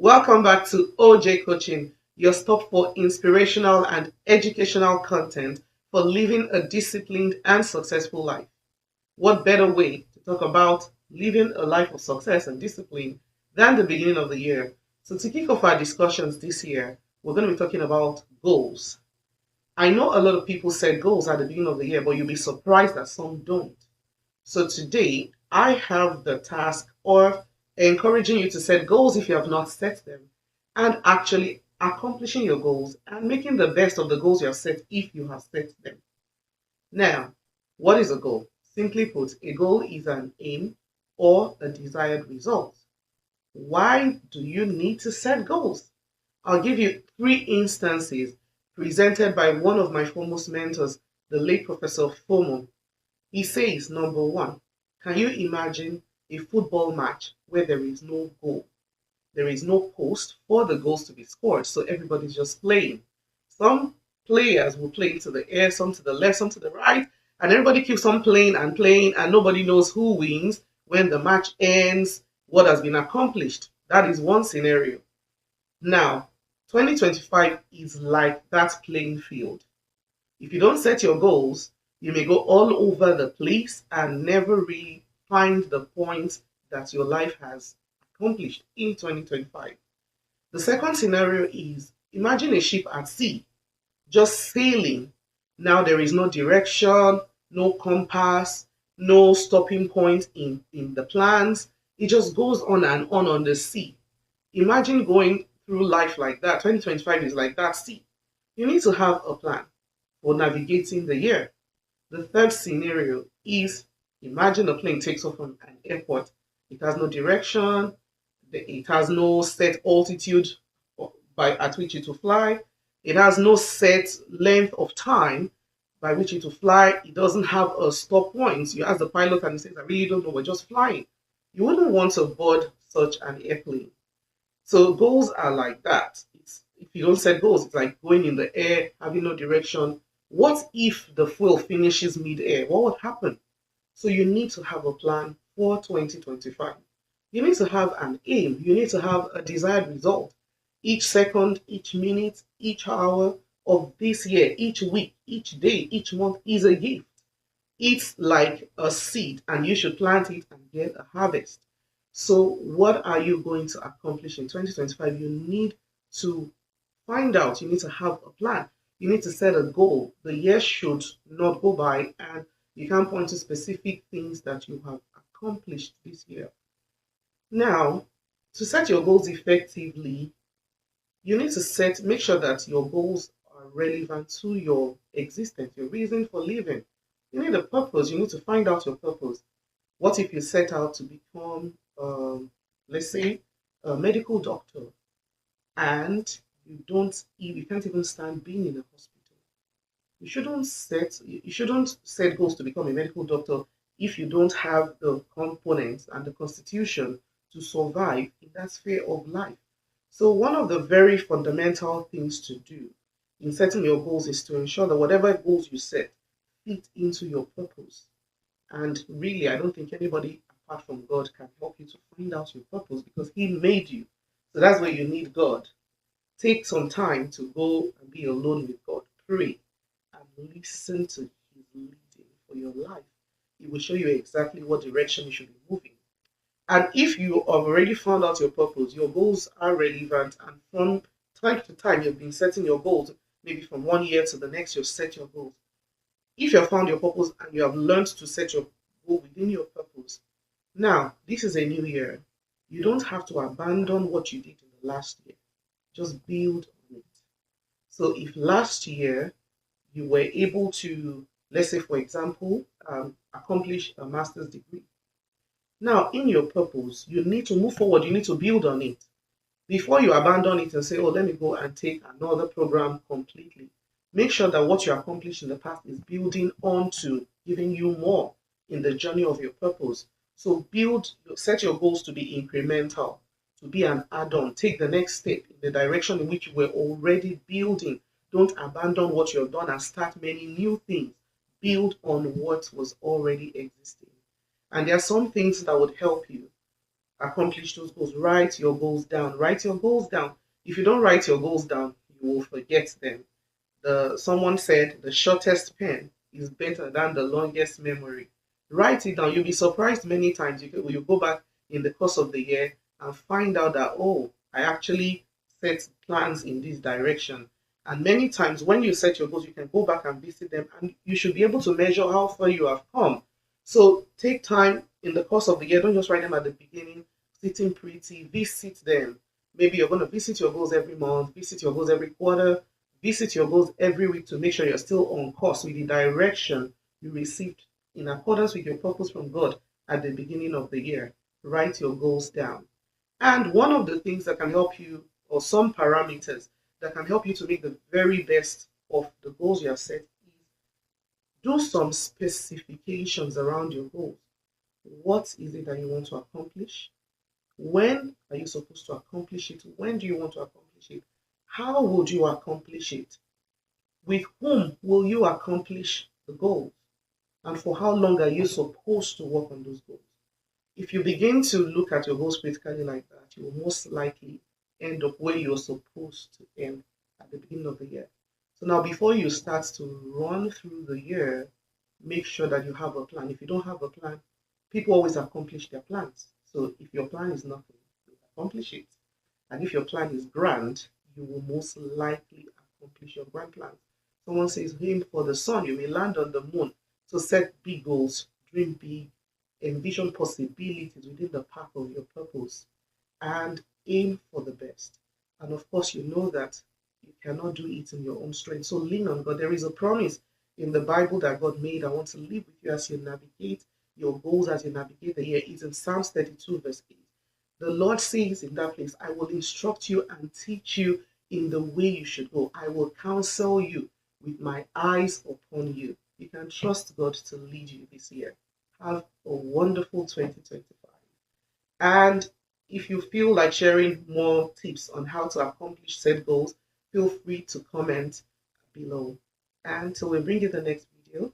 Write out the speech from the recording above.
Welcome back to OJ Coaching, your stop for inspirational and educational content for living a disciplined and successful life. What better way to talk about living a life of success and discipline than the beginning of the year? So, to kick off our discussions this year, we're going to be talking about goals. I know a lot of people set goals at the beginning of the year, but you'll be surprised that some don't. So today, I have the task of encouraging you to set goals if you have not set them, and actually accomplishing your goals and making the best of the goals you have set if you have set them. Now, what is a goal? Simply put, a goal is an aim or a desired result. Why do you need to set goals? I'll give you three instances presented by one of my foremost mentors, the late Professor Fomo. He says, number one, can you imagine a football match where there is no goal? There is no post for the goals to be scored, so everybody's just playing. Some players will play to the air, some to the left, some to the right, and everybody keeps on playing, and nobody knows who wins when the match ends, what has been accomplished. That is one scenario. Now, 2025 is like that playing field. If you don't set your goals, you may go all over the place and never really find the point that your life has accomplished in 2025. The second scenario is imagine a ship at sea, just sailing. Now there is no direction, no compass, no stopping point in the plans. It just goes on the sea. Imagine going through life like that. 2025 is like that sea. You need to have a plan for navigating the year. The third scenario is imagine a plane takes off from an airport. It has no direction, it has no set altitude at which it will fly, it has no set length of time by which it will fly, it doesn't have a stop point. You ask the pilot and he says, I really don't know, we're just flying. You wouldn't want to board such an airplane. So goals are like that. If you don't set goals, it's like going in the air, having no direction. What if the fuel finishes mid-air? What would happen? So you need to have a plan for 2025. You need to have an aim. You need to have a desired result. Each second, each minute, each hour of this year, each week, each day, each month is a gift. It's like a seed, and you should plant it and get a harvest. So, what are you going to accomplish in 2025? You need to find out, you need to have a plan. You need to set a goal. The year should not go by, and you can point to specific things that you have accomplished this year. Now, to set your goals effectively, you need to make sure that your goals are relevant to your existence, your reason for living. You need a purpose. You need to find out your purpose. What if you set out to become, let's say, a medical doctor, and you can't even stand being in a hospital? You shouldn't set goals to become a medical doctor if you don't have the components and the constitution to survive in that sphere of life. So one of the very fundamental things to do in setting your goals is to ensure that whatever goals you set fit into your purpose. And really, I don't think anybody apart from God can help you to find out your purpose because He made you. So that's where you need God. Take some time to go and be alone with God. Pray and listen to His leading for your life. He will show you exactly what direction you should be moving. And if you have already found out your purpose, your goals are relevant, and from time to time you've been setting your goals, maybe from one year to the next, you've set your goals. If you have found your purpose and you have learned to set your goal within your purpose, now this is a new year. You don't have to abandon what you did in the last year. Just build on it. So if last year you were able to, let's say, for example, accomplish a master's degree. Now, in your purpose, you need to move forward. You need to build on it. Before you abandon it and say, oh, let me go and take another program completely, make sure that what you accomplished in the past is building on to giving you more in the journey of your purpose. So set your goals to be incremental, to be an add-on. Take the next step in the direction in which you were already building. Don't abandon what you've done and start many new things. Build on what was already existing. And there are some things that would help you. accomplish those goals. Write your goals down. Write your goals down. If you don't write your goals down, you will forget them. Someone said the shortest pen is better than the longest memory. Write it down. You'll be surprised many times. You go back in the course of the year and find out that, oh, I actually set plans in this direction. And many times when you set your goals, you can go back and visit them, and you should be able to measure how far you have come. So take time in the course of the year. Don't just write them at the beginning, sitting pretty, visit them. Maybe you're going to visit your goals every month, visit your goals every quarter, visit your goals every week to make sure you're still on course with the direction you received in accordance with your purpose from God at the beginning of the year. Write your goals down. And one of the things that can help you, or some parameters that can help you to make the very best of the goals you have set, is do some specifications around your goals. What is it that you want to accomplish? When are you supposed to accomplish it? When do you want to accomplish it? How would you accomplish it? With whom will you accomplish the goal? And for how long are you supposed to work on those goals? If you begin to look at your goals critically like that, you will most likely end up where you're supposed to end at the beginning of the year. So now, before you start to run through the year, make sure that you have a plan. If you don't have a plan, people always accomplish their plans. So if your plan is nothing, you accomplish it. And if your plan is grand, you will most likely accomplish your grand plans. Someone says, aim for the sun, you may land on the moon. So set big goals, dream big, envision possibilities within the path of your purpose, and aim for the best. And of course, you know that you cannot do it in your own strength. So lean on God. There is a promise in the Bible that God made. I want to live with you as you navigate your goals, as you navigate the year. It's in Psalms 32, verse 8. The Lord says in that place, I will instruct you and teach you in the way you should go. I will counsel you with my eyes upon you. You can trust God to lead you this year. Have a wonderful 2025. And if you feel like sharing more tips on how to accomplish said goals, feel free to comment below. And till we bring you the next video,